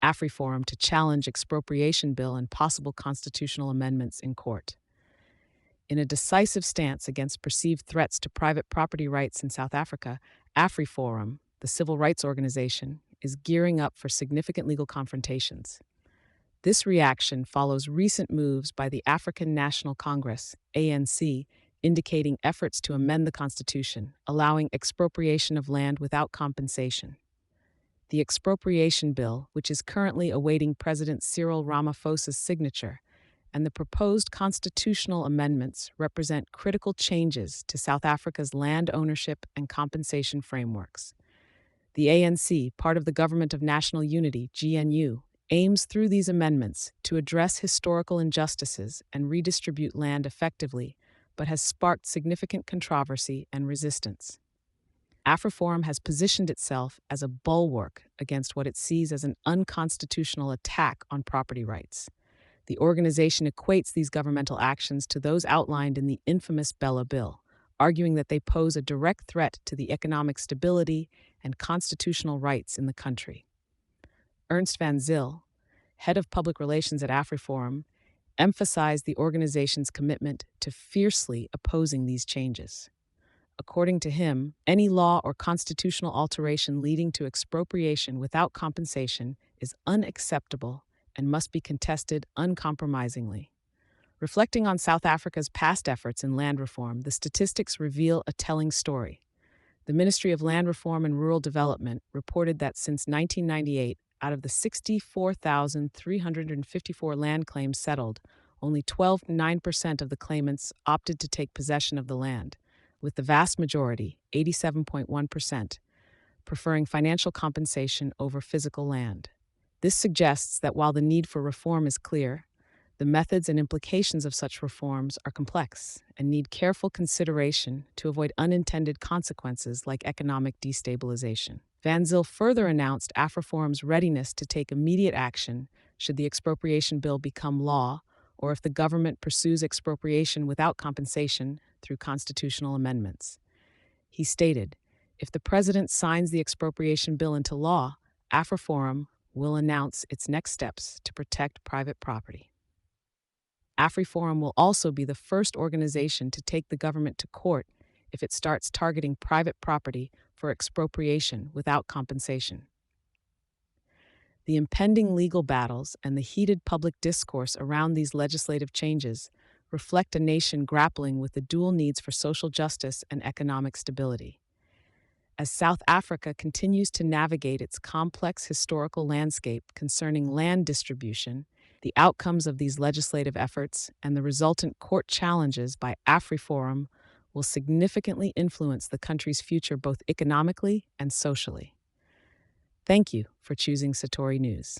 AfriForum to challenge Expropriation Bill and possible constitutional amendments in court. In a decisive stance against perceived threats to private property rights in South Africa, AfriForum, the civil rights organization, is gearing up for significant legal confrontations. This reaction follows recent moves by the African National Congress, ANC, indicating efforts to amend the Constitution, allowing expropriation of land without compensation. The Expropriation Bill, which is currently awaiting President Cyril Ramaphosa's signature, and the proposed constitutional amendments represent critical changes to South Africa's land ownership and compensation frameworks. The ANC, part of the Government of National Unity, GNU, aims through these amendments to address historical injustices and redistribute land effectively, but has sparked significant controversy and resistance. AfriForum has positioned itself as a bulwark against what it sees as an unconstitutional attack on property rights. The organization equates these governmental actions to those outlined in the infamous Bella Bill, arguing that they pose a direct threat to the economic stability and constitutional rights in the country. Ernst van Zyl, head of public relations at AfriForum, emphasized the organization's commitment to fiercely opposing these changes. According to him, any law or constitutional alteration leading to expropriation without compensation is unacceptable and must be contested uncompromisingly. Reflecting on South Africa's past efforts in land reform, the statistics reveal a telling story. The Ministry of Land Reform and Rural Development reported that since 1998, out of the 64,354 land claims settled, only 12.9% of the claimants opted to take possession of the land, with the vast majority, 87.1%, preferring financial compensation over physical land. This suggests that while the need for reform is clear, the methods and implications of such reforms are complex and need careful consideration to avoid unintended consequences like economic destabilization. Van Zyl further announced AfriForum's readiness to take immediate action should the expropriation bill become law or if the government pursues expropriation without compensation through constitutional amendments. He stated, "If the president signs the expropriation bill into law, AfriForum will announce its next steps to protect private property." AfriForum will also be the first organization to take the government to court if it starts targeting private property for expropriation without compensation. The impending legal battles and the heated public discourse around these legislative changes reflect a nation grappling with the dual needs for social justice and economic stability. As South Africa continues to navigate its complex historical landscape concerning land distribution, the outcomes of these legislative efforts and the resultant court challenges by AfriForum will significantly influence the country's future both economically and socially. Thank you for choosing Satori News.